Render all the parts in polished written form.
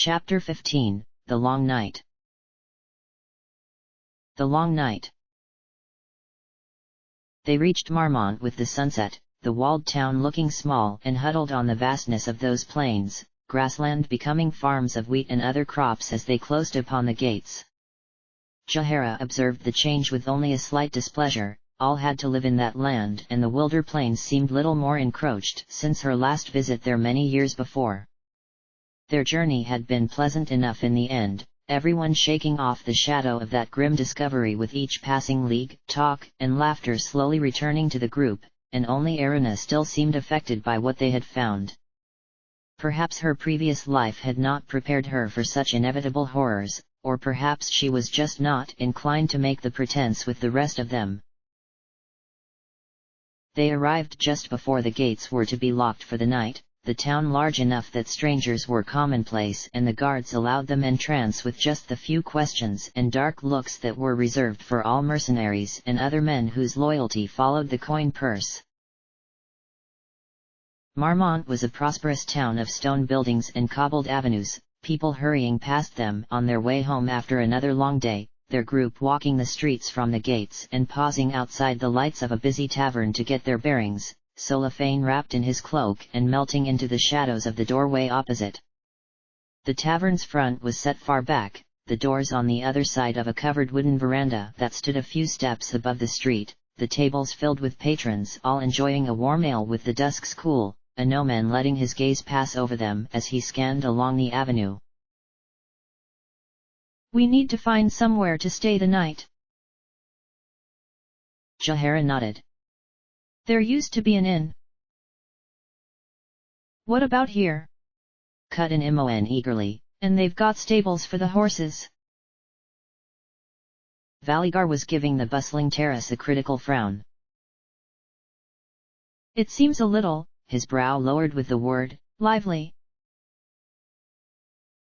Chapter 15, The Long Night. The Long Night. They reached Marmont with the sunset, the walled town looking small and huddled on the vastness of those plains, grassland becoming farms of wheat and other crops as they closed upon the gates. Jahara observed the change with only a slight displeasure. All had to live in that land, and the wilder plains seemed little more encroached since her last visit there many years before. Their journey had been pleasant enough in the end, everyone shaking off the shadow of that grim discovery with each passing league. Talk and laughter slowly returning to the group, and only Erina still seemed affected by what they had found. Perhaps her previous life had not prepared her for such inevitable horrors, or perhaps she was just not inclined to make the pretense with the rest of them. They arrived just before the gates were to be locked for the night, the town large enough that strangers were commonplace and the guards allowed them entrance with just the few questions and dark looks that were reserved for all mercenaries and other men whose loyalty followed the coin purse. Marmont was a prosperous town of stone buildings and cobbled avenues, people hurrying past them on their way home after another long day, their group walking the streets from the gates and pausing outside the lights of a busy tavern to get their bearings, Solafane wrapped in his cloak and melting into the shadows of the doorway opposite. The tavern's front was set far back, the doors on the other side of a covered wooden veranda that stood a few steps above the street, the tables filled with patrons all enjoying a warm ale with the dusk's cool, a no man letting his gaze pass over them as he scanned along the avenue. "We need to find somewhere to stay the night." Jahara nodded. "There used to be an inn." "What about here?" cut in Imoen eagerly. "And they've got stables for the horses." Valigar was giving the bustling terrace a critical frown. "It seems a little," his brow lowered with the word, "lively."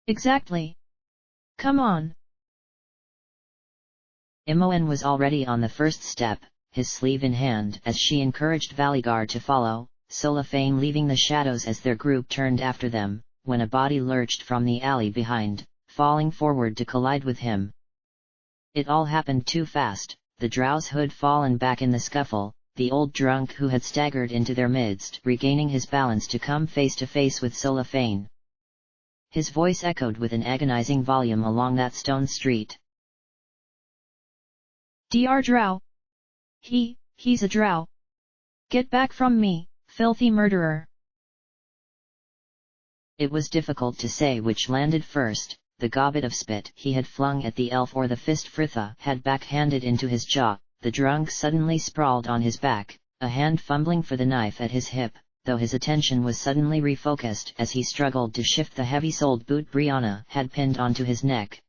"Exactly. Come on." Imoen was already on the first step, his sleeve in hand as she encouraged Valigar to follow, Solafane leaving the shadows as their group turned after them, when a body lurched from the alley behind, falling forward to collide with him. It all happened too fast, the drow's hood fallen back in the scuffle, the old drunk who had staggered into their midst regaining his balance to come face to face with Solafane. His voice echoed with an agonizing volume along that stone street. "Dr. Drow! He's a drow! Get back from me, filthy murderer!" It was difficult to say which landed first, the gobbet of spit he had flung at the elf or the fist Fritha had backhanded into his jaw. The drunk suddenly sprawled on his back, a hand fumbling for the knife at his hip, though his attention was suddenly refocused as he struggled to shift the heavy-soled boot Brianna had pinned onto his neck.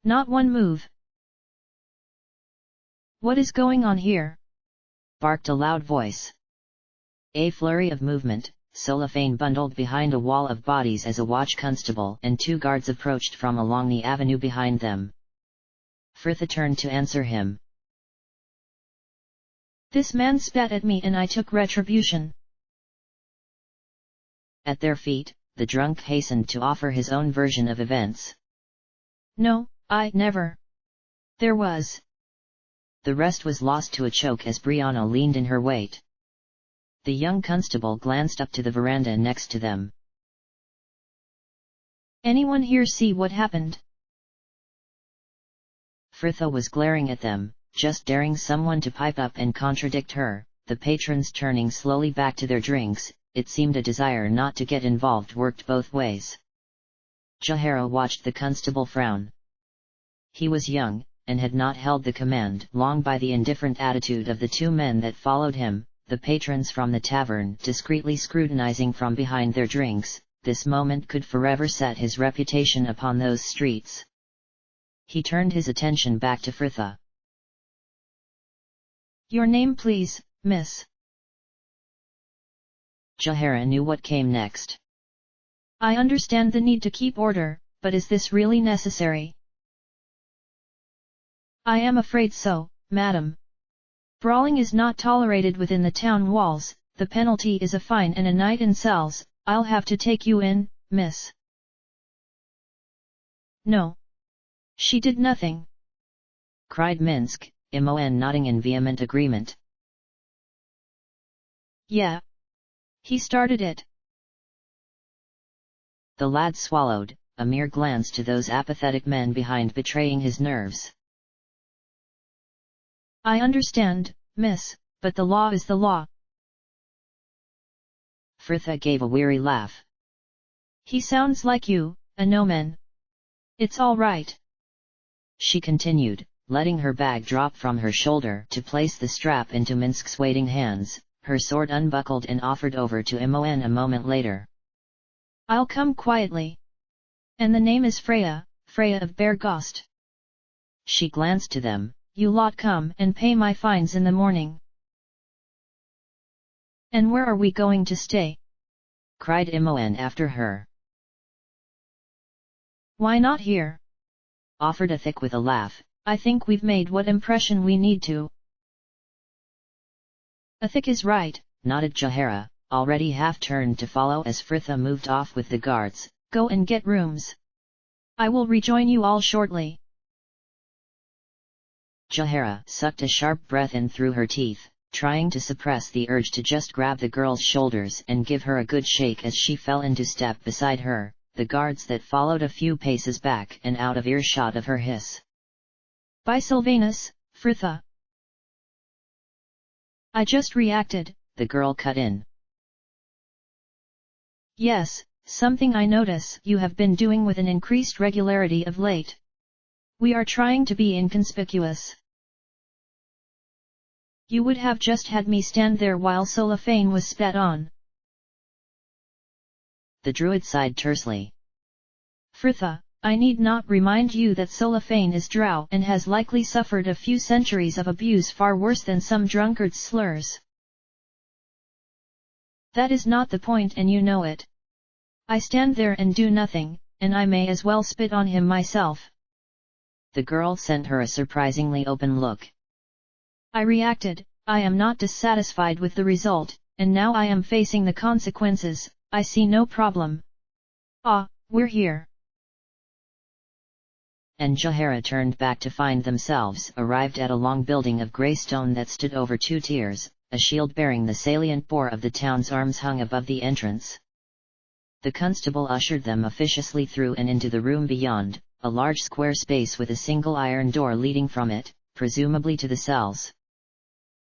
"Not one move!" "What is going on here?" barked a loud voice. A flurry of movement, Solafane bundled behind a wall of bodies as a watch constable and two guards approached from along the avenue behind them. Fritha turned to answer him. "This man spat at me and I took retribution." At their feet, the drunk hastened to offer his own version of events. "No, I never. There was." The rest was lost to a choke as Brianna leaned in her weight. The young constable glanced up to the veranda next to them. "Anyone here see what happened?" Fritha was glaring at them, just daring someone to pipe up and contradict her. The patrons turning slowly back to their drinks, it seemed a desire not to get involved worked both ways. Jahara watched the constable frown. He was young, and had not held the command long by the indifferent attitude of the two men that followed him, the patrons from the tavern discreetly scrutinizing from behind their drinks. This moment could forever set his reputation upon those streets. He turned his attention back to Fritha. "Your name please, miss." Jahara knew what came next. "I understand the need to keep order, but is this really necessary?" "I am afraid so, madam. Brawling is not tolerated within the town walls, the penalty is a fine and a night in cells. I'll have to take you in, miss." No. She did nothing, cried Minsk, Imoen nodding in vehement agreement. Yeah. He started it. The lad swallowed, a mere glance to those apathetic men behind betraying his nerves. I understand, miss, but the law is the law. Fritha gave a weary laugh. He sounds like you, a no-man. It's all right, she continued, letting her bag drop from her shoulder to place the strap into Minsk's waiting hands, her sword unbuckled and offered over to Imoen a moment later. I'll come quietly. And the name is Freya, Freya of Bergost. She glanced to them. You lot come and pay my fines in the morning. And where are we going to stay? Cried Imoen after her. Why not here? Offered Athik with a laugh. I think we've made what impression we need to. Athik is right, nodded Jahara, already half-turned to follow as Fritha moved off with the guards. Go and get rooms. I will rejoin you all shortly. Jahara sucked a sharp breath in through her teeth, trying to suppress the urge to just grab the girl's shoulders and give her a good shake as she fell into step beside her, the guards that followed a few paces back and out of earshot of her hiss. By Sylvanus, Fritha. I just reacted, the girl cut in. Yes, something I notice you have been doing with an increased regularity of late. We are trying to be inconspicuous. You would have just had me stand there while Solafane was spat on. The druid sighed tersely. Fritha, I need not remind you that Solafane is drow and has likely suffered a few centuries of abuse far worse than some drunkard's slurs. That is not the point and you know it. I stand there and do nothing, and I may as well spit on him myself. The girl sent her a surprisingly open look. I reacted, I am not dissatisfied with the result, and now I am facing the consequences, I see no problem. Ah, we're here. And Jahara turned back to find themselves arrived at a long building of grey stone that stood over two tiers, a shield bearing the salient bore of the town's arms hung above the entrance. The constable ushered them officiously through and into the room beyond, a large square space with a single iron door leading from it, presumably to the cells.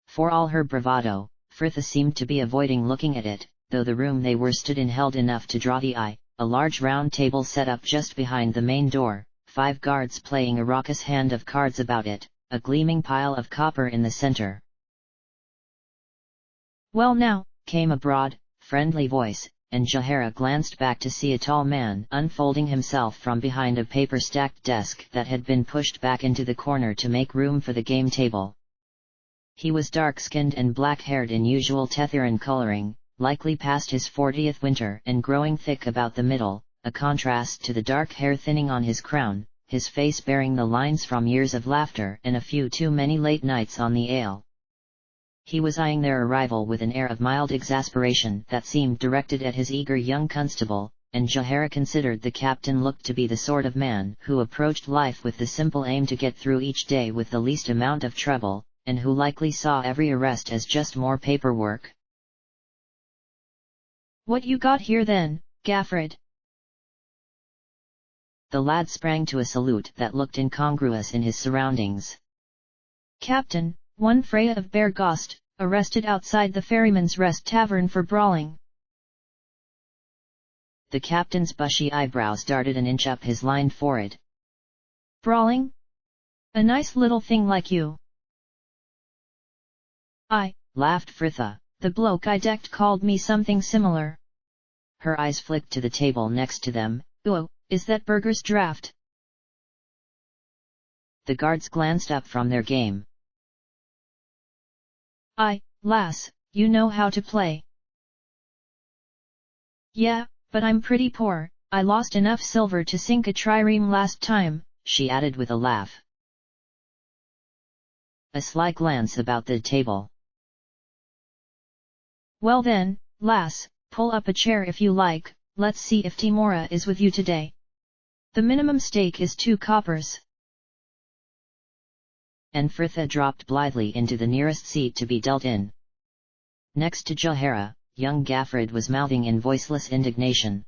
For all her bravado, Fritha seemed to be avoiding looking at it, though the room they were stood in held enough to draw the eye, a large round table set up just behind the main door, 5 guards playing a raucous hand of cards about it, a gleaming pile of copper in the center. Well now, came a broad, friendly voice, and Jahara glanced back to see a tall man unfolding himself from behind a paper-stacked desk that had been pushed back into the corner to make room for the game table. He was dark-skinned and black-haired in usual Tethiran coloring, likely past his 40th winter and growing thick about the middle, a contrast to the dark hair thinning on his crown, his face bearing the lines from years of laughter and a few too many late nights on the ale. He was eyeing their arrival with an air of mild exasperation that seemed directed at his eager young constable, and Jahara considered the captain looked to be the sort of man who approached life with the simple aim to get through each day with the least amount of trouble, and who likely saw every arrest as just more paperwork. What you got here then, Gaffred? The lad sprang to a salute that looked incongruous in his surroundings. Captain, one Freya of Bergost, arrested outside the Ferryman's Rest Tavern for brawling. The captain's bushy eyebrows darted an inch up his lined forehead. Brawling? A nice little thing like you. Laughed Fritha. The bloke I decked called me something similar. Her eyes flicked to the table next to them. Oh, is that Burger's draft? The guards glanced up from their game. Lass, you know how to play. Yeah, but I'm pretty poor, I lost enough silver to sink a trireme last time, she added with a laugh. A sly glance about the table. Well then, lass, pull up a chair if you like, let's see if Timora is with you today. The minimum stake is 2 coppers. And Fritha dropped blithely into the nearest seat to be dealt in. Next to Jahara, young Gaffrid was mouthing in voiceless indignation.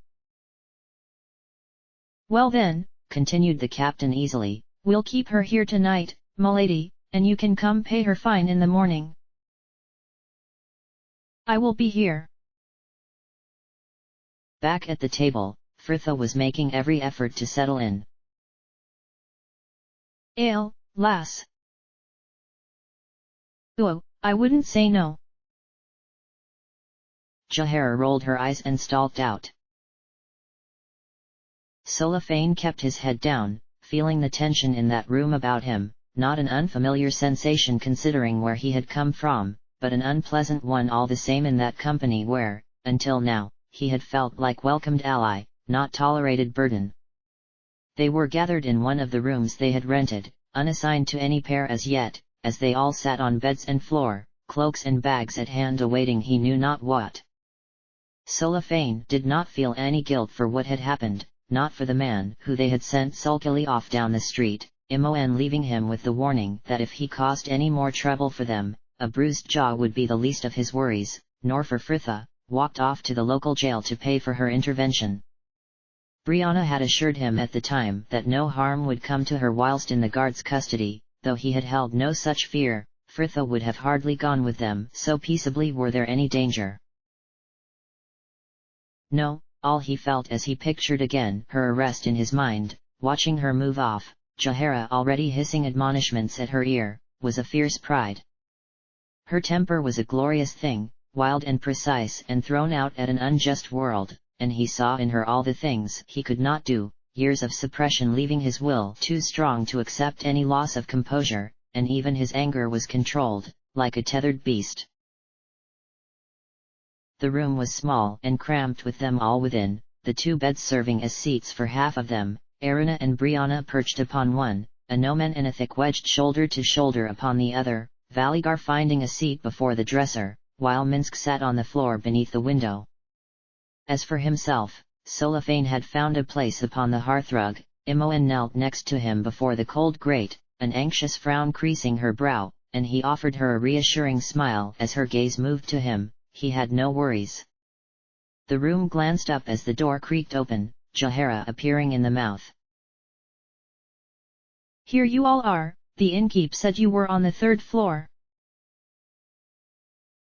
Well then, continued the captain easily, we'll keep her here tonight, m'lady, and you can come pay her fine in the morning. I will be here. Back at the table, Fritha was making every effort to settle in. Ale, lass. Oh, I wouldn't say no. Jahara rolled her eyes and stalked out. Solafane kept his head down, feeling the tension in that room about him, not an unfamiliar sensation considering where he had come from, but an unpleasant one all the same in that company where, until now, he had felt like welcomed ally, not tolerated burden. They were gathered in one of the rooms they had rented, unassigned to any pair as yet, as they all sat on beds and floor, cloaks and bags at hand awaiting he knew not what. Solafane did not feel any guilt for what had happened, not for the man who they had sent sulkily off down the street, Imoen leaving him with the warning that if he caused any more trouble for them, a bruised jaw would be the least of his worries, nor for Fritha, walked off to the local jail to pay for her intervention. Brianna had assured him at the time that no harm would come to her whilst in the guard's custody, though he had held no such fear. Fritha would have hardly gone with them so peaceably were there any danger. No, all he felt as he pictured again her arrest in his mind, watching her move off, Jahara already hissing admonishments at her ear, was a fierce pride. Her temper was a glorious thing, wild and precise and thrown out at an unjust world, and he saw in her all the things he could not do, years of suppression leaving his will too strong to accept any loss of composure, and even his anger was controlled, like a tethered beast. The room was small and cramped with them all within, the 2 beds serving as seats for half of them, Erina and Brianna perched upon one, Anomen and Ithik wedged shoulder to shoulder upon the other, Valigar finding a seat before the dresser, while Minsk sat on the floor beneath the window. As for himself, Solafane had found a place upon the hearthrug, Imoen knelt next to him before the cold grate, an anxious frown creasing her brow, and he offered her a reassuring smile as her gaze moved to him. He had no worries. The room glanced up as the door creaked open, Jahara appearing in the mouth. Here you all are, the innkeep said you were on the 3rd floor.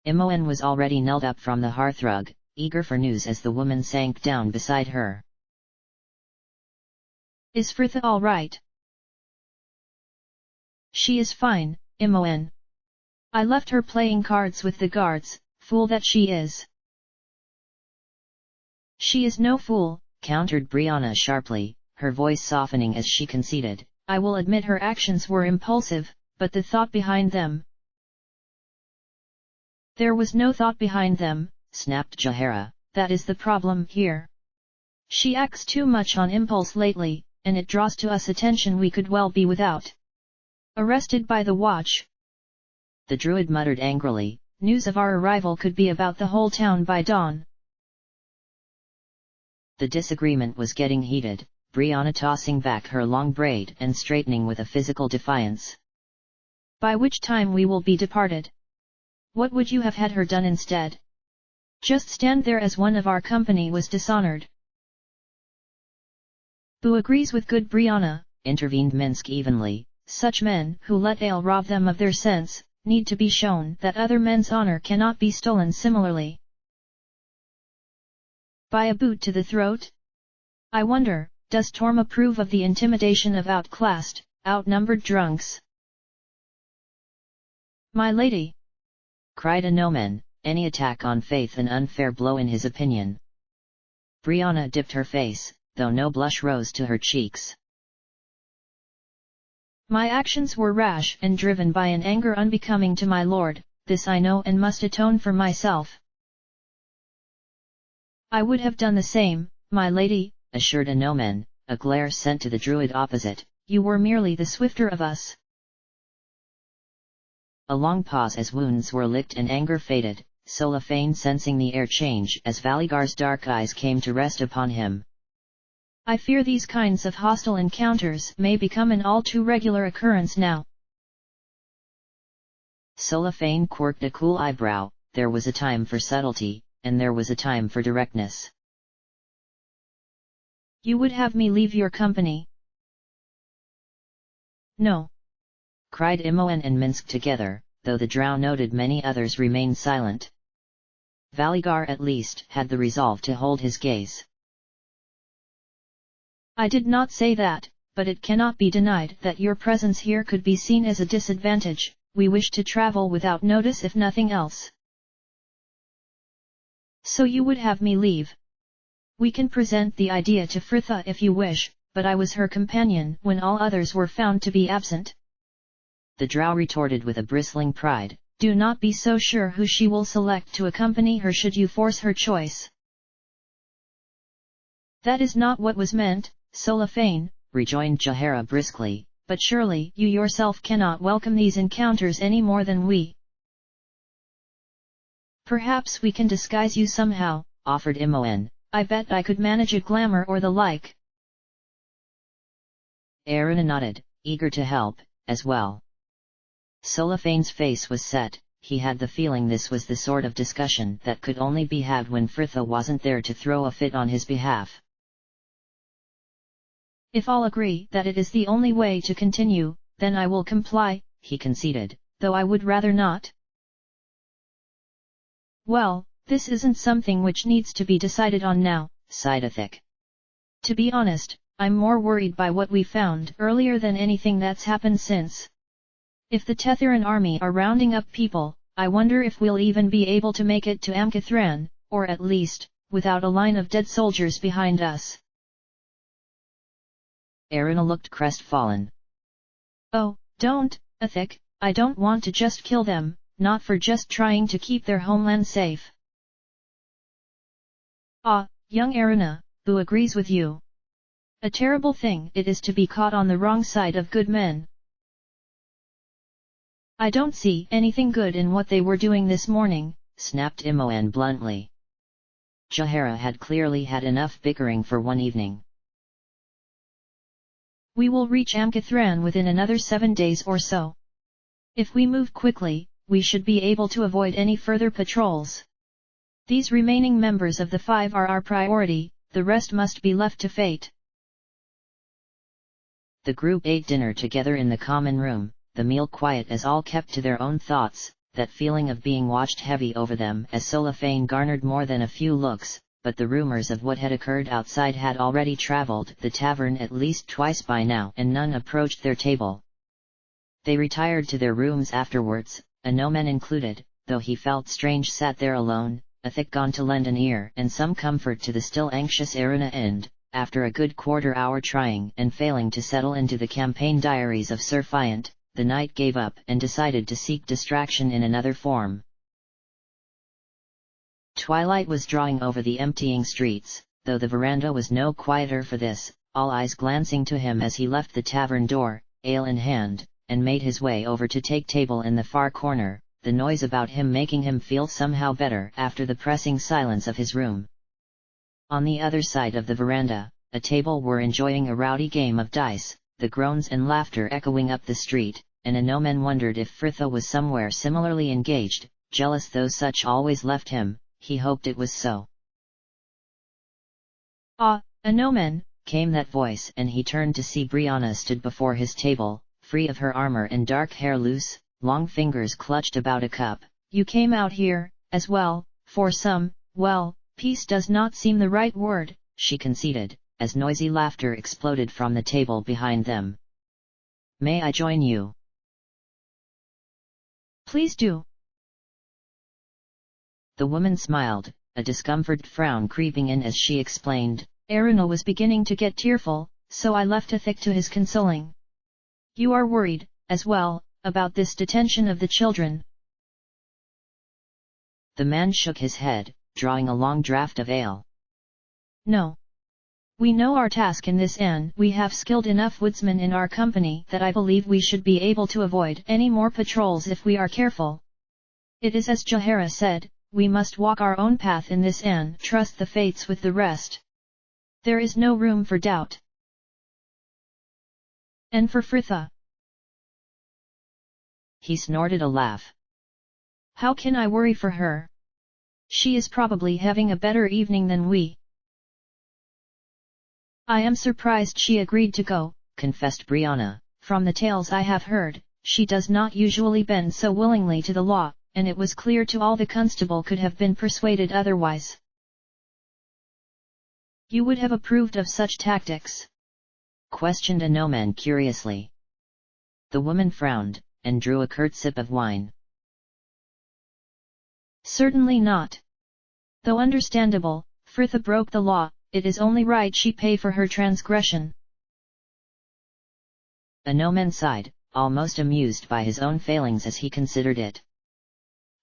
Imoen was already knelt up from the hearthrug, eager for news as the woman sank down beside her. Is Fritha all right? She is fine, Imoen. I left her playing cards with the guards. Fool that she is. She is no fool, countered Brianna sharply, her voice softening as she conceded. I will admit her actions were impulsive, but the thought behind them... There was no thought behind them, snapped Jahara. That is the problem here. She acts too much on impulse lately, and it draws to us attention we could well be without. Arrested by the watch. The druid muttered angrily. News of our arrival could be about the whole town by dawn. The disagreement was getting heated, Brianna tossing back her long braid and straightening with a physical defiance. By which time we will be departed. What would you have had her done instead? Just stand there as one of our company was dishonored. Boo agrees with good Brianna, intervened Minsk evenly. Such men who let ale rob them of their sense, need to be shown that other men's honor cannot be stolen similarly. By a boot to the throat? I wonder, does Torm approve of the intimidation of outclassed, outnumbered drunks? My lady! Cried Anomen, any attack on faith an unfair blow in his opinion. Brianna dipped her face, though no blush rose to her cheeks. My actions were rash and driven by an anger unbecoming to my lord, this I know and must atone for myself. I would have done the same, my lady, assured Anomen, a glare sent to the druid opposite. You were merely the swifter of us. A long pause as wounds were licked and anger faded, Solafane sensing the air change as Valigar's dark eyes came to rest upon him. I fear these kinds of hostile encounters may become an all too regular occurrence now. Cellophane quirked a cool eyebrow. There was a time for subtlety, and there was a time for directness. You would have me leave your company? No! cried Imoen and Minsk together, though the drow noted many others remained silent. Valigar at least had the resolve to hold his gaze. I did not say that, but it cannot be denied that your presence here could be seen as a disadvantage. We wish to travel without notice if nothing else. So you would have me leave? We can present the idea to Fritha if you wish, but I was her companion when all others were found to be absent. The drow retorted with a bristling pride. Do not be so sure who she will select to accompany her should you force her choice. That is not what was meant, Cellophane, rejoined Jahara briskly. But surely you yourself cannot welcome these encounters any more than we. Perhaps we can disguise you somehow, offered Imoen. I bet I could manage a glamour or the like. ARandomAudiobookAppeared nodded, eager to help, as well. Cellophane's face was set. He had the feeling this was the sort of discussion that could only be had when Fritha wasn't there to throw a fit on his behalf. If all agree that it is the only way to continue, then I will comply, he conceded, though I would rather not. Well, this isn't something which needs to be decided on now, sighed Athik. To be honest, I'm more worried by what we found earlier than anything that's happened since. If the Tetheran army are rounding up people, I wonder if we'll even be able to make it to Amkithran, or at least, without a line of dead soldiers behind us. Arana looked crestfallen. Oh, don't, Athik, I don't want to just kill them, not for just trying to keep their homeland safe. Ah, young Arana, who agrees with you? A terrible thing it is to be caught on the wrong side of good men. I don't see anything good in what they were doing this morning, snapped Imoen bluntly. Jahara had clearly had enough bickering for one evening. We will reach Amkithran within another 7 days or so. If we move quickly, we should be able to avoid any further patrols. These remaining members of the 5 are our priority, the rest must be left to fate. The group ate dinner together in the common room, the meal quiet as all kept to their own thoughts, that feeling of being watched heavy over them as Cellophane garnered more than a few looks, but the rumors of what had occurred outside had already traveled the tavern at least twice by now and none approached their table. They retired to their rooms afterwards, Anomen included, though he felt strange sat there alone, Athik gone to lend an ear and some comfort to the still anxious Arana and, after a good quarter-hour trying and failing to settle into the campaign diaries of Sir Fiant, the knight gave up and decided to seek distraction in another form. Twilight was drawing over the emptying streets, though the veranda was no quieter for this, all eyes glancing to him as he left the tavern door, ale in hand, and made his way over to take table in the far corner, the noise about him making him feel somehow better after the pressing silence of his room. On the other side of the veranda, a table were enjoying a rowdy game of dice, the groans and laughter echoing up the street, and Anomen wondered if Fritha was somewhere similarly engaged, jealous though such always left him. He hoped it was so. Ah, Anomen, came that voice and he turned to see Brianna stood before his table, free of her armor and dark hair loose, long fingers clutched about a cup. You came out here, as well, for some, well, peace does not seem the right word, she conceded, as noisy laughter exploded from the table behind them. May I join you? Please do. The woman smiled, a discomforted frown creeping in as she explained. Arana was beginning to get tearful, so I left Athik to his consoling. You are worried, as well, about this detention of the children. The man shook his head, drawing a long draught of ale. No. We know our task in this and we have skilled enough woodsmen in our company that I believe we should be able to avoid any more patrols if we are careful. It is as Jahara said, we must walk our own path in this and trust the fates with the rest. There is no room for doubt. And for Fritha? He snorted a laugh. How can I worry for her? She is probably having a better evening than we. I am surprised she agreed to go, confessed Brianna. From the tales I have heard, she does not usually bend so willingly to the law, and it was clear to all the constable could have been persuaded otherwise. You would have approved of such tactics? Questioned a Noman curiously. The woman frowned, and drew a curt sip of wine. Certainly not. Though understandable, Fritha broke the law, it is only right she pay for her transgression. A Noman sighed, almost amused by his own failings as he considered it.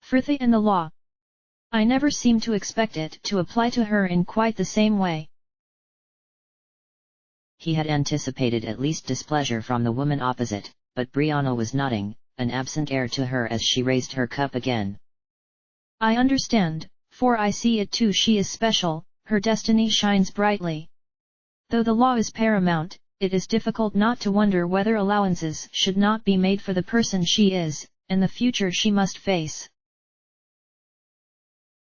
Fritha and the law. I never seem to expect it to apply to her in quite the same way. He had anticipated at least displeasure from the woman opposite, but Brianna was nodding, an absent air to her as she raised her cup again. I understand, for I see it too. She is special, her destiny shines brightly. Though the law is paramount, it is difficult not to wonder whether allowances should not be made for the person she is, and the future she must face.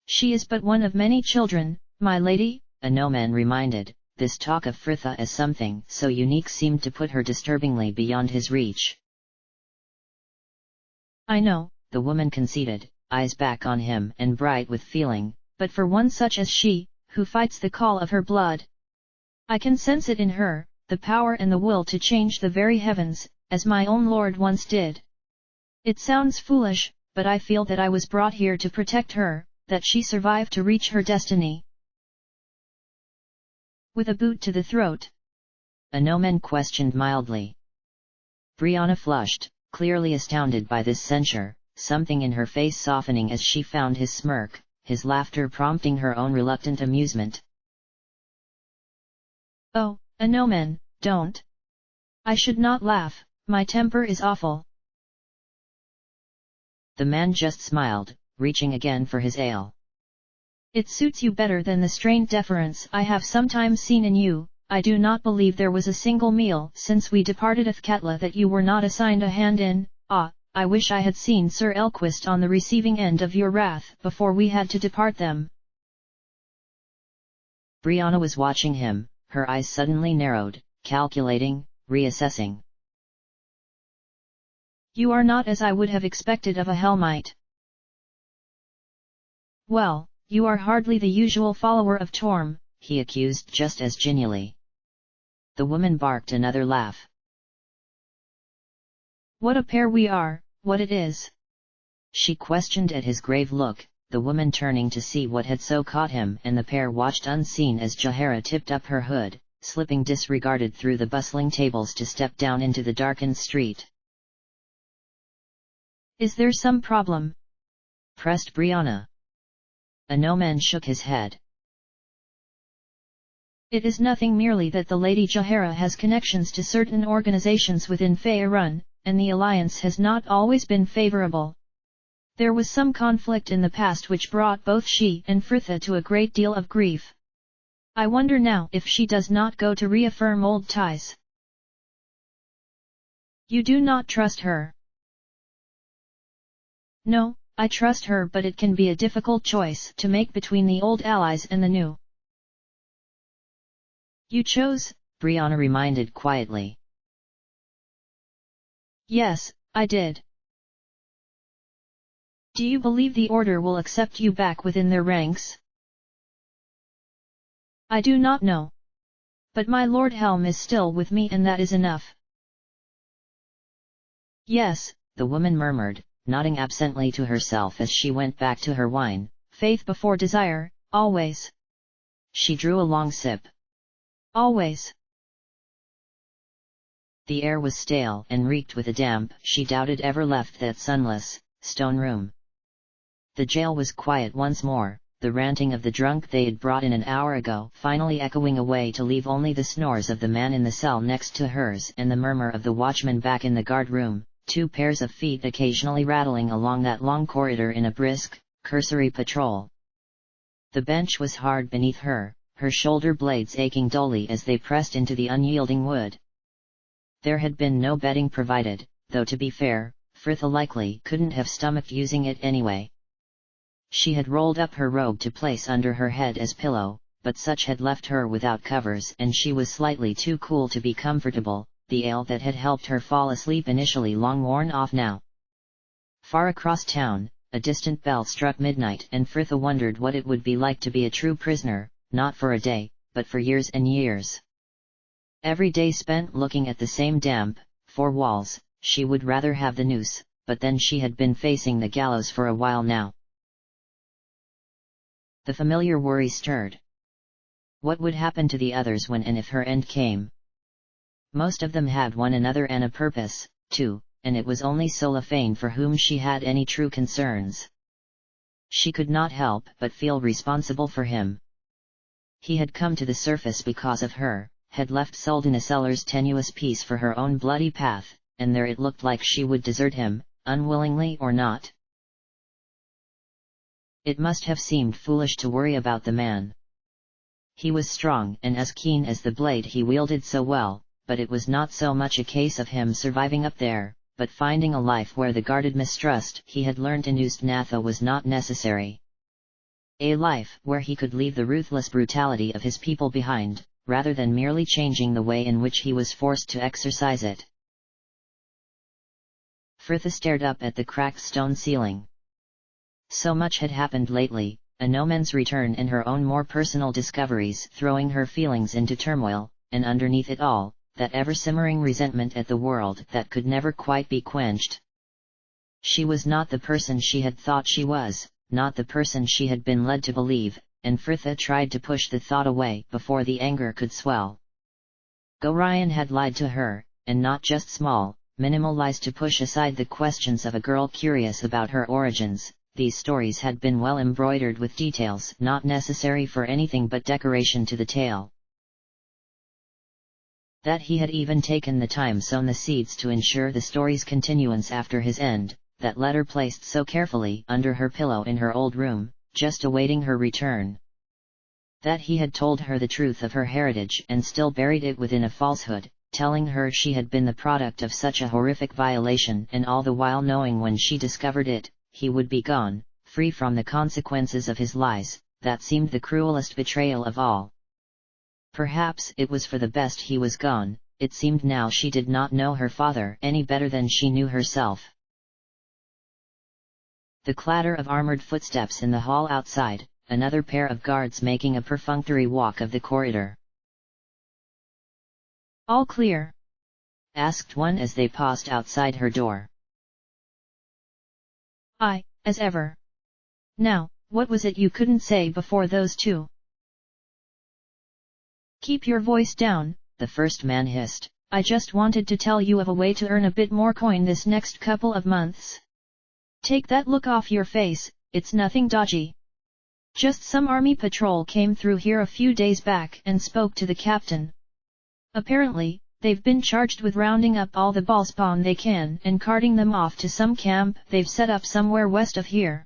She is but one of many children, my lady, a Noman reminded. This talk of Fritha as something so unique seemed to put her disturbingly beyond his reach. I know, the woman conceded, eyes back on him and bright with feeling, but for one such as she, who fights the call of her blood. I can sense it in her, the power and the will to change the very heavens, as my own lord once did. It sounds foolish, but I feel that I was brought here to protect her, that she survived to reach her destiny. With a boot to the throat? A Noman questioned mildly. Brianna flushed, clearly astounded by this censure, something in her face softening as she found his smirk, his laughter prompting her own reluctant amusement. Oh, a Noman, don't. I should not laugh, my temper is awful. The man just smiled, reaching again for his ale. It suits you better than the strained deference I have sometimes seen in you. I do not believe there was a single meal since we departed Athkatla that you were not assigned a hand in. Ah, I wish I had seen Sir Elquist on the receiving end of your wrath before we had to depart them. Brianna was watching him, her eyes suddenly narrowed, calculating, reassessing. You are not as I would have expected of a Helmite. Well, you are hardly the usual follower of Torm, he accused just as genially. The woman barked another laugh. What a pair we are, what it is? She questioned at his grave look, the woman turning to see what had so caught him, and the pair watched unseen as Jahara tipped up her hood, slipping disregarded through the bustling tables to step down into the darkened street. Is there some problem? Pressed Brianna. A Noman shook his head. It is nothing, merely that the Lady Jahara has connections to certain organizations within Faerun, and the alliance has not always been favorable. There was some conflict in the past which brought both she and Fritha to a great deal of grief. I wonder now if she does not go to reaffirm old ties. You do not trust her? No, I trust her, but it can be a difficult choice to make between the old allies and the new. You chose, Brianna reminded quietly. Yes, I did. Do you believe the Order will accept you back within their ranks? I do not know. But my Lord Helm is still with me, and that is enough. Yes, the woman murmured, nodding absently to herself as she went back to her wine. Faith before desire, always. She drew a long sip. Always. The air was stale and reeked with a damp she doubted ever left that sunless, stone room. The jail was quiet once more, the ranting of the drunk they had brought in an hour ago finally echoing away to leave only the snores of the man in the cell next to hers and the murmur of the watchman back in the guard room, 2 pairs of feet occasionally rattling along that long corridor in a brisk, cursory patrol. The bench was hard beneath her, her shoulder blades aching dully as they pressed into the unyielding wood. There had been no bedding provided, though to be fair, Frithla likely couldn't have stomached using it anyway. She had rolled up her robe to place under her head as pillow, but such had left her without covers and she was slightly too cool to be comfortable, the ale that had helped her fall asleep initially long worn off now. Far across town, a distant bell struck midnight and Frithla wondered what it would be like to be a true prisoner, not for a day, but for years and years. Every day spent looking at the same damp, four walls, she would rather have the noose, but then she had been facing the gallows for a while now. The familiar worry stirred. What would happen to the others when and if her end came? Most of them had one another and a purpose, too, and it was only Solafane for whom she had any true concerns. She could not help but feel responsible for him. He had come to the surface because of her, had left Suldaneseller's tenuous peace for her own bloody path, and there it looked like she would desert him, unwillingly or not. It must have seemed foolish to worry about the man. He was strong and as keen as the blade he wielded so well, but it was not so much a case of him surviving up there, but finding a life where the guarded mistrust he had learnt in Ustnatha was not necessary. A life where he could leave the ruthless brutality of his people behind, rather than merely changing the way in which he was forced to exercise it. Frithla stared up at the cracked stone ceiling. So much had happened lately, a Nomen's return and her own more personal discoveries throwing her feelings into turmoil, and underneath it all, that ever-simmering resentment at the world that could never quite be quenched. She was not the person she had thought she was, not the person she had been led to believe, and Frithla tried to push the thought away before the anger could swell. Gorion had lied to her, and not just small, minimal lies to push aside the questions of a girl curious about her origins. These stories had been well embroidered with details not necessary for anything but decoration to the tale. That he had even taken the time sown the seeds to ensure the story's continuance after his end, that letter placed so carefully under her pillow in her old room, just awaiting her return. That he had told her the truth of her heritage and still buried it within a falsehood, telling her she had been the product of such a horrific violation and all the while knowing when she discovered it, he would be gone, free from the consequences of his lies. That seemed the cruelest betrayal of all. Perhaps it was for the best he was gone. It seemed now she did not know her father any better than she knew herself. The clatter of armored footsteps in the hall outside, another pair of guards making a perfunctory walk of the corridor. "All clear?" asked one as they paused outside her door. "Aye, as ever. Now, what was it you couldn't say before those two?" "Keep your voice down," the first man hissed. "I just wanted to tell you of a way to earn a bit more coin this next couple of months. Take that look off your face, it's nothing dodgy. Just some army patrol came through here a few days back and spoke to the captain. Apparently, they've been charged with rounding up all the ballspawn they can and carting them off to some camp they've set up somewhere west of here.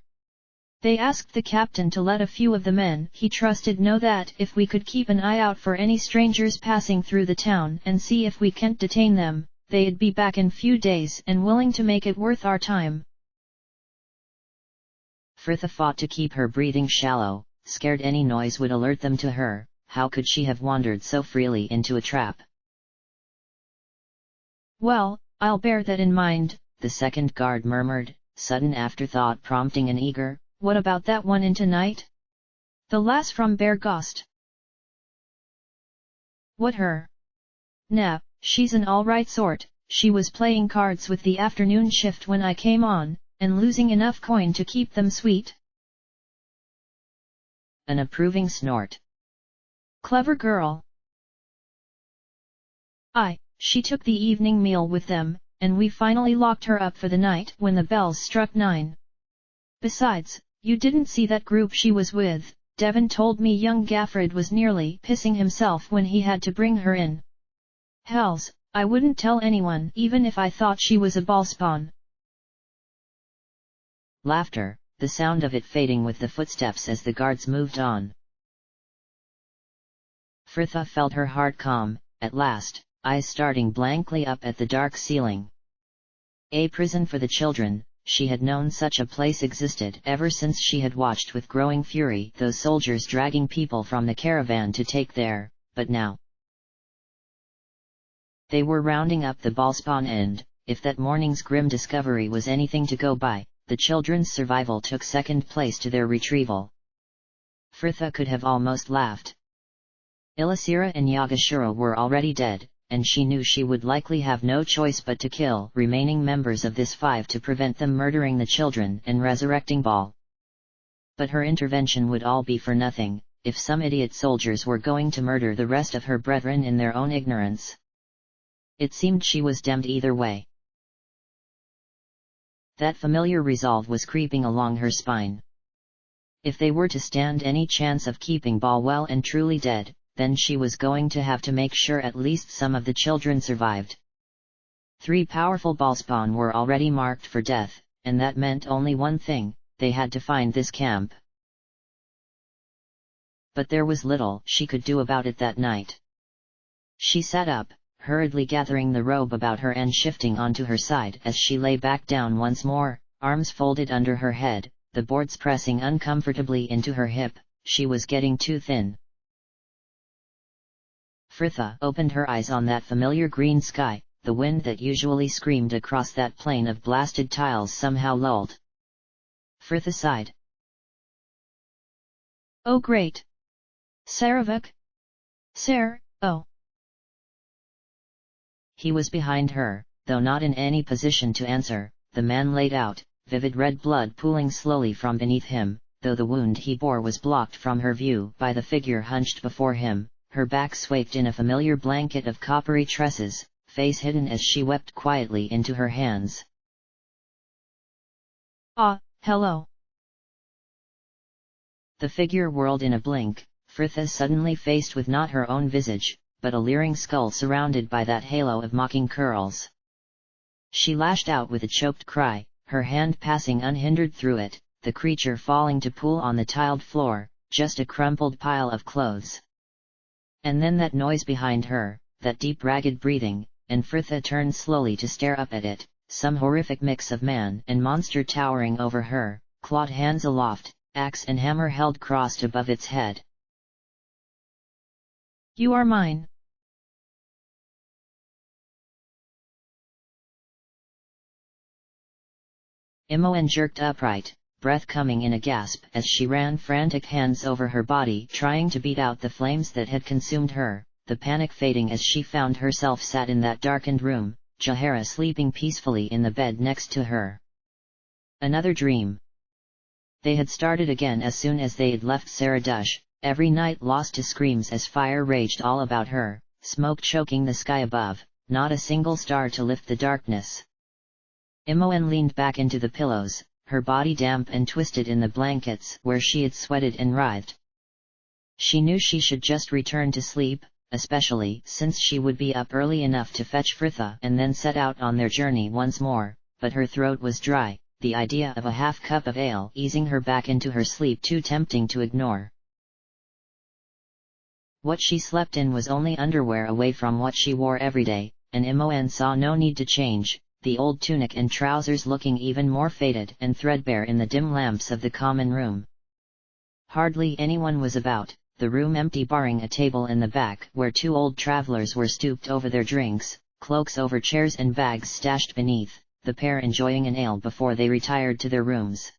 They asked the captain to let a few of the men he trusted know that if we could keep an eye out for any strangers passing through the town and see if we can't detain them, they'd be back in few days and willing to make it worth our time." Frithla fought to keep her breathing shallow, scared any noise would alert them to her. How could she have wandered so freely into a trap? "Well, I'll bear that in mind," the second guard murmured, sudden afterthought prompting an eager, "What about that one in tonight? The lass from Bergost?" "What her?" "Nah, she's an alright sort, she was playing cards with the afternoon shift when I came on, and losing enough coin to keep them sweet." An approving snort. "Clever girl." "Aye, she took the evening meal with them, and we finally locked her up for the night when the bells struck 9. Besides, you didn't see that group she was with. Devon told me young Gafford was nearly pissing himself when he had to bring her in. Hells, I wouldn't tell anyone even if I thought she was a ballspawn." Laughter, the sound of it fading with the footsteps as the guards moved on. Fritha felt her heart calm, at last, eyes starting blankly up at the dark ceiling. A prison for the children. She had known such a place existed ever since she had watched with growing fury those soldiers dragging people from the caravan to take there, but now they were rounding up the Balspan and, if that morning's grim discovery was anything to go by, the children's survival took second place to their retrieval. Fritha could have almost laughed. Ilasira and Yagashura were already dead, and she knew she would likely have no choice but to kill remaining members of this five to prevent them murdering the children and resurrecting Bal. But her intervention would all be for nothing, if some idiot soldiers were going to murder the rest of her brethren in their own ignorance. It seemed she was damned either way. That familiar resolve was creeping along her spine. If they were to stand any chance of keeping Bal well and truly dead, then she was going to have to make sure at least some of the children survived. 3 powerful Balspan were already marked for death, and that meant only one thing: they had to find this camp. But there was little she could do about it that night. She sat up, hurriedly gathering the robe about her and shifting onto her side as she lay back down once more, arms folded under her head, the boards pressing uncomfortably into her hip. She was getting too thin. Fritha opened her eyes on that familiar green sky. The wind that usually screamed across that plain of blasted tiles somehow lulled. Fritha sighed. Oh great! Saravuk? Sar, oh! He was behind her, though not in any position to answer. The man laid out, vivid red blood pooling slowly from beneath him, though the wound he bore was blocked from her view by the figure hunched before him, her back swathed in a familiar blanket of coppery tresses, face hidden as she wept quietly into her hands. Ah, hello! The figure whirled in a blink, Fritha suddenly faced with not her own visage, but a leering skull surrounded by that halo of mocking curls. She lashed out with a choked cry, her hand passing unhindered through it, the creature falling to pool on the tiled floor, just a crumpled pile of clothes. And then that noise behind her, that deep ragged breathing, and Fritha turned slowly to stare up at it, some horrific mix of man and monster towering over her, clawed hands aloft, axe and hammer held crossed above its head. You are mine! Imoen jerked upright, breath coming in a gasp as she ran frantic hands over her body trying to beat out the flames that had consumed her, the panic fading as she found herself sat in that darkened room, Jahara sleeping peacefully in the bed next to her. Another dream. They had started again as soon as they had left Saradush, every night lost to screams as fire raged all about her, smoke choking the sky above, not a single star to lift the darkness. Imoen leaned back into the pillows, her body damp and twisted in the blankets where she had sweated and writhed. She knew she should just return to sleep, especially since she would be up early enough to fetch Fritha and then set out on their journey once more, but her throat was dry, the idea of a half cup of ale easing her back into her sleep too tempting to ignore. What she slept in was only underwear away from what she wore every day, and Imoen saw no need to change, the old tunic and trousers looking even more faded and threadbare in the dim lamps of the common room. Hardly anyone was about, the room empty barring a table in the back where 2 old travelers were stooped over their drinks, cloaks over chairs and bags stashed beneath, the pair enjoying an ale before they retired to their rooms.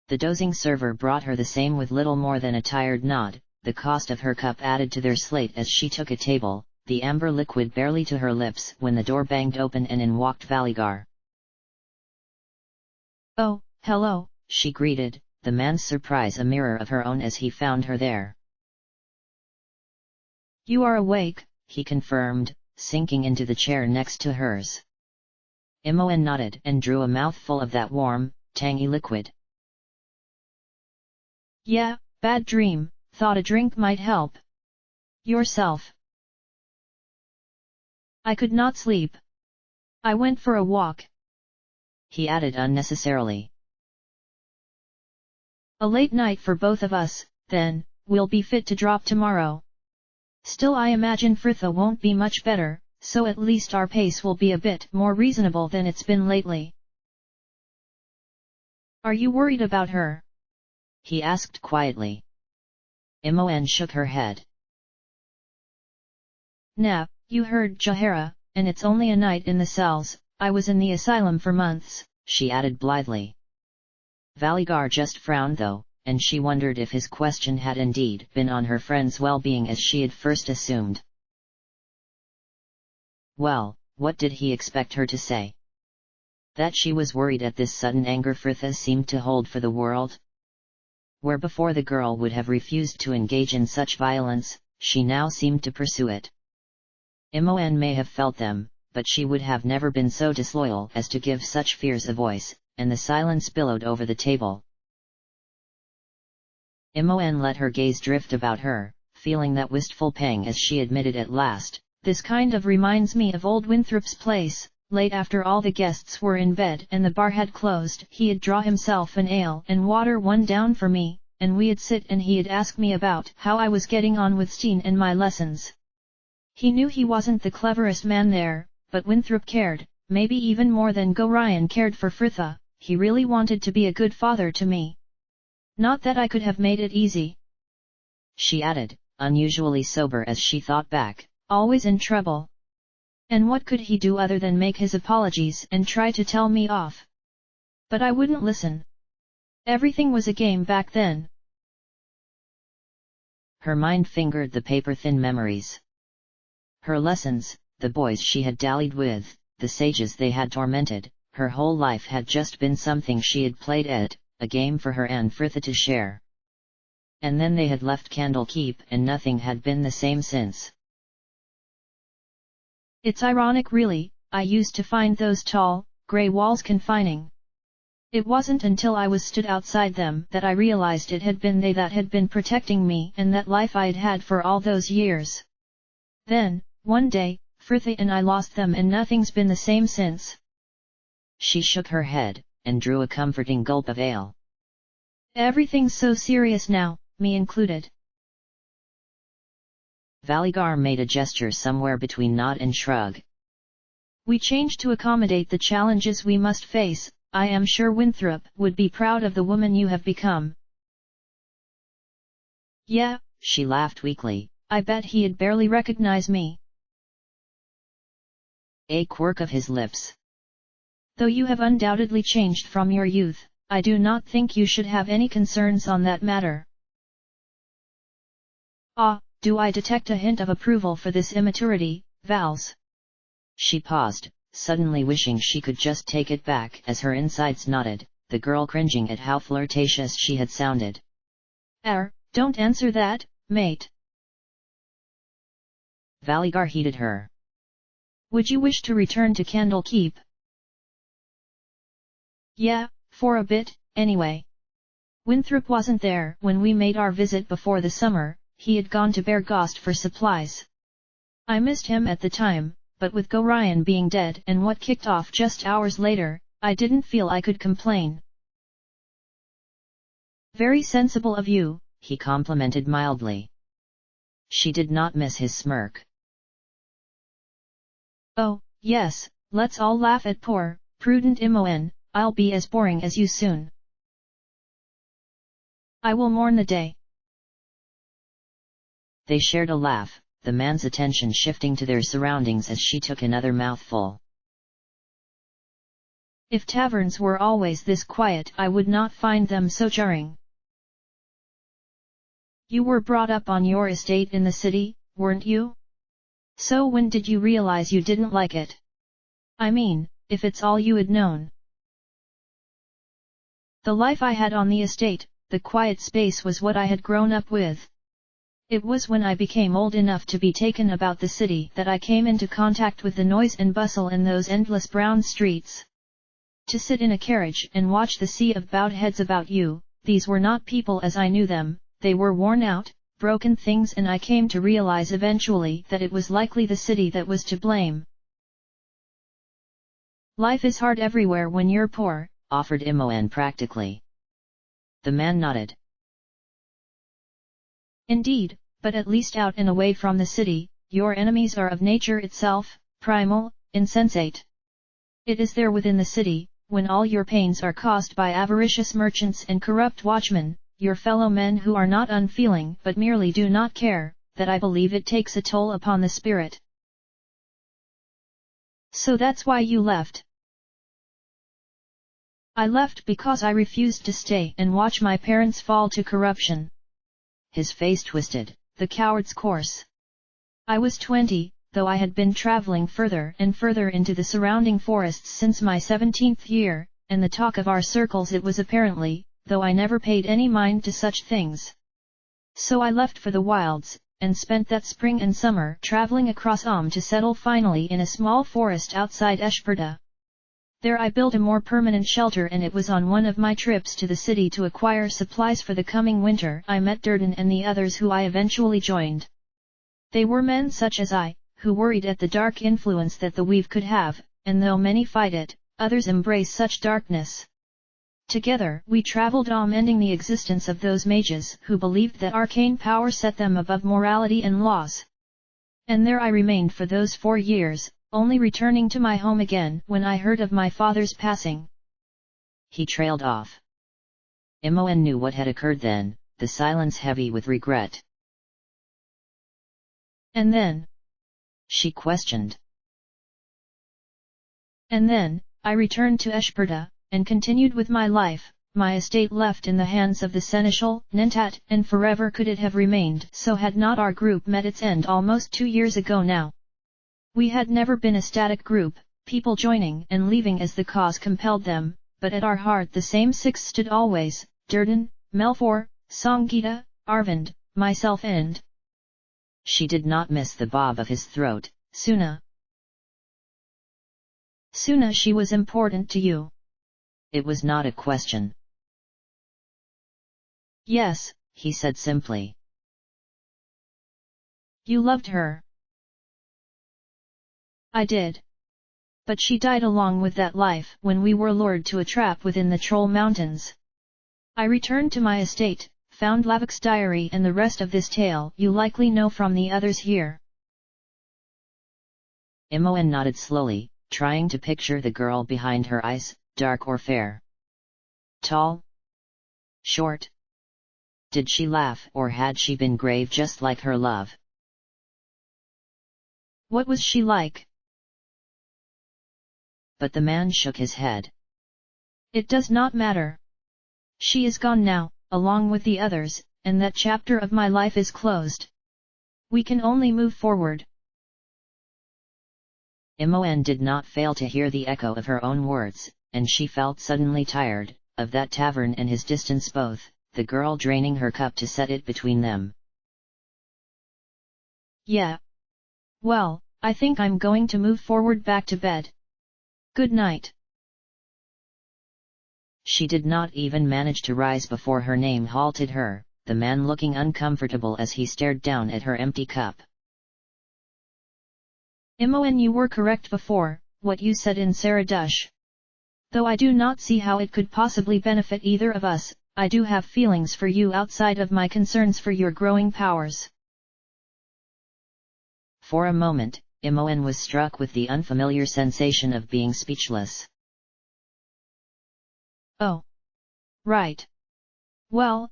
The dozing server brought her the same with little more than a tired nod, the cost of her cup added to their slate as she took a table, the amber liquid barely to her lips when the door banged open and in walked Valigar. Oh, hello, she greeted, the man's surprise a mirror of her own as he found her there. You are awake, he confirmed, sinking into the chair next to hers. Imoen nodded and drew a mouthful of that warm, tangy liquid. Yeah, bad dream, thought a drink might help. Yourself? I could not sleep. I went for a walk. He added unnecessarily. A late night for both of us, then, we'll be fit to drop tomorrow. Still I imagine Fritha won't be much better, so at least our pace will be a bit more reasonable than it's been lately. Are you worried about her? He asked quietly. Imoen shook her head. Nah, you heard Jahara, and it's only a night in the cells. I was in the asylum for months, she added blithely. Valigar just frowned though, and she wondered if his question had indeed been on her friend's well-being as she had first assumed. Well, what did he expect her to say? That she was worried at this sudden anger Fritha seemed to hold for the world? Where before the girl would have refused to engage in such violence, she now seemed to pursue it. Imoen may have felt them, but she would have never been so disloyal as to give such fears a voice, and the silence billowed over the table. Imoen let her gaze drift about her, feeling that wistful pang as she admitted at last, "This kind of reminds me of old Winthrop's place. Late after all the guests were in bed and the bar had closed, he'd draw himself an ale and water one down for me, and we'd sit and he'd ask me about how I was getting on with Steen and my lessons. He knew he wasn't the cleverest man there, but Winthrop cared, maybe even more than Gorion cared for Fritha. He really wanted to be a good father to me. Not that I could have made it easy," she added, unusually sober as she thought back. "Always in trouble. And what could he do other than make his apologies and try to tell me off? But I wouldn't listen. Everything was a game back then." Her mind fingered the paper-thin memories. Her lessons, the boys she had dallied with, the sages they had tormented, her whole life had just been something she had played at, a game for her and Fritha to share. And then they had left Candlekeep and nothing had been the same since. "It's ironic really, I used to find those tall, grey walls confining. It wasn't until I was stood outside them that I realized it had been they that had been protecting me and that life I'd had for all those years. Then, one day, Fritha and I lost them and nothing's been the same since." She shook her head, and drew a comforting gulp of ale. "Everything's so serious now, me included." Valigar made a gesture somewhere between nod and shrug. "We changed to accommodate the challenges we must face. I am sure Winthrop would be proud of the woman you have become." "Yeah," she laughed weakly, "I bet he'd barely recognize me." A quirk of his lips. "Though you have undoubtedly changed from your youth, I do not think you should have any concerns on that matter." "Ah, do I detect a hint of approval for this immaturity, Vals?" She paused, suddenly wishing she could just take it back as her insides nodded, the girl cringing at how flirtatious she had sounded. Don't answer that, mate." Valigar heeded her. "Would you wish to return to Candlekeep?" "Yeah, for a bit, anyway. Winthrop wasn't there when we made our visit before the summer, he had gone to Bergost for supplies. I missed him at the time, but with Gorion being dead and what kicked off just hours later, I didn't feel I could complain." "Very sensible of you," he complimented mildly. She did not miss his smirk. "Oh, yes, let's all laugh at poor, prudent Imoen. I'll be as boring as you soon. I will mourn the day." They shared a laugh, the man's attention shifting to their surroundings as she took another mouthful. "If taverns were always this quiet I would not find them so jarring." "You were brought up on your estate in the city, weren't you? So when did you realize you didn't like it? I mean, if it's all you had known." "The life I had on the estate, the quiet space was what I had grown up with. It was when I became old enough to be taken about the city that I came into contact with the noise and bustle in those endless brown streets. To sit in a carriage and watch the sea of bowed heads about you, these were not people as I knew them, they were worn out, broken things, and I came to realize eventually that it was likely the city that was to blame." "Life is hard everywhere when you're poor," offered Imoen practically. The man nodded. "Indeed, but at least out and away from the city, your enemies are of nature itself, primal, insensate. It is there within the city, when all your pains are caused by avaricious merchants and corrupt watchmen, your fellow men who are not unfeeling but merely do not care, that I believe it takes a toll upon the spirit. So that's why you left. I left because I refused to stay and watch my parents fall to corruption. His face twisted. The coward's course. I was 20, though I had been traveling further and further into the surrounding forests since my 17th year, and the talk of our circles it was apparently, though I never paid any mind to such things. So I left for the wilds, and spent that spring and summer traveling across to settle finally in a small forest outside Eshperda. There I built a more permanent shelter, and it was on one of my trips to the city to acquire supplies for the coming winter I met Durden and the others who I eventually joined. They were men such as I, who worried at the dark influence that the weave could have, and though many fight it, others embrace such darkness. Together we traveled ending the existence of those mages who believed that arcane power set them above morality and laws. And there I remained for those 4 years, only returning to my home again when I heard of my father's passing. He trailed off. Imoen knew what had occurred then, the silence heavy with regret. And then? She questioned. And then, I returned to Eshperda, and continued with my life, my estate left in the hands of the seneschal, Nentat, and forever could it have remained so had not our group met its end almost 2 years ago now. We had never been a static group, people joining and leaving as the cause compelled them, but at our heart the same 6 stood always, Durden, Melfor, Sangita, Arvind, myself and... She did not miss the bob of his throat, Suna. Suna, she was important to you. It was not a question. Yes, he said simply. You loved her. I did. But she died along with that life when we were lured to a trap within the Troll Mountains. I returned to my estate, found Lavik's diary, and the rest of this tale you likely know from the others here. Imoen nodded slowly, trying to picture the girl behind her eyes, dark or fair. Tall? Short? Did she laugh, or had she been grave just like her love? What was she like? But the man shook his head. It does not matter. She is gone now, along with the others, and that chapter of my life is closed. We can only move forward. Imoen did not fail to hear the echo of her own words, and she felt suddenly tired, of that tavern and his distance both, the girl draining her cup to set it between them. Yeah. Well, I think I'm going to move forward back to bed. Good night. She did not even manage to rise before her name halted her, the man looking uncomfortable as he stared down at her empty cup. Imoen, you were correct before, what you said in Saradush. Though I do not see how it could possibly benefit either of us, I do have feelings for you outside of my concerns for your growing powers. For a moment, Imoen was struck with the unfamiliar sensation of being speechless. Oh. Right. Well,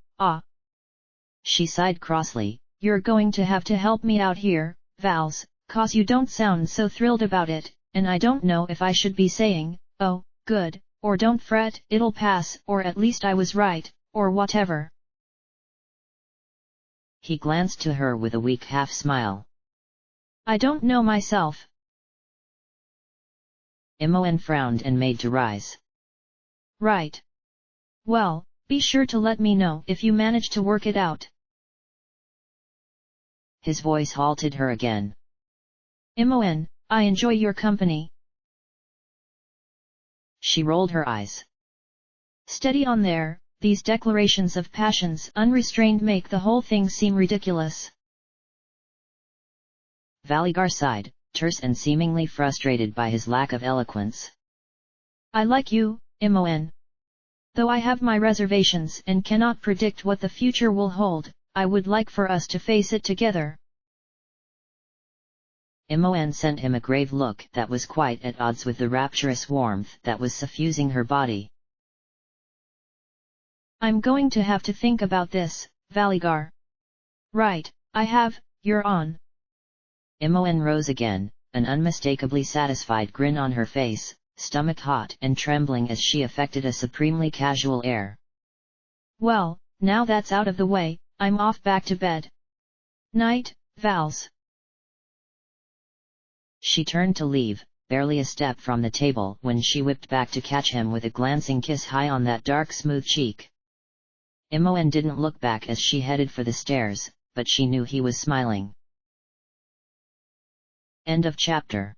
She sighed crossly, you're going to have to help me out here, Vals, 'cause you don't sound so thrilled about it, and I don't know if I should be saying, oh, good, or don't fret, it'll pass, or at least I was right, or whatever. He glanced to her with a weak half-smile. I don't know myself. Imoen frowned and made to rise. Right. Well, be sure to let me know if you manage to work it out. His voice halted her again. Imoen, I enjoy your company. She rolled her eyes. Steady on there, these declarations of passions unrestrained make the whole thing seem ridiculous. Valigar sighed, terse and seemingly frustrated by his lack of eloquence. I like you, Imoen. Though I have my reservations and cannot predict what the future will hold, I would like for us to face it together. Imoen sent him a grave look that was quite at odds with the rapturous warmth that was suffusing her body. I'm going to have to think about this, Valigar. Right, I have, you're on. Imoen rose again, an unmistakably satisfied grin on her face, stomach hot and trembling as she affected a supremely casual air. Well, now that's out of the way, I'm off back to bed. Night, Vals. She turned to leave, barely a step from the table when she whipped back to catch him with a glancing kiss high on that dark smooth cheek. Imoen didn't look back as she headed for the stairs, but she knew he was smiling. End of chapter.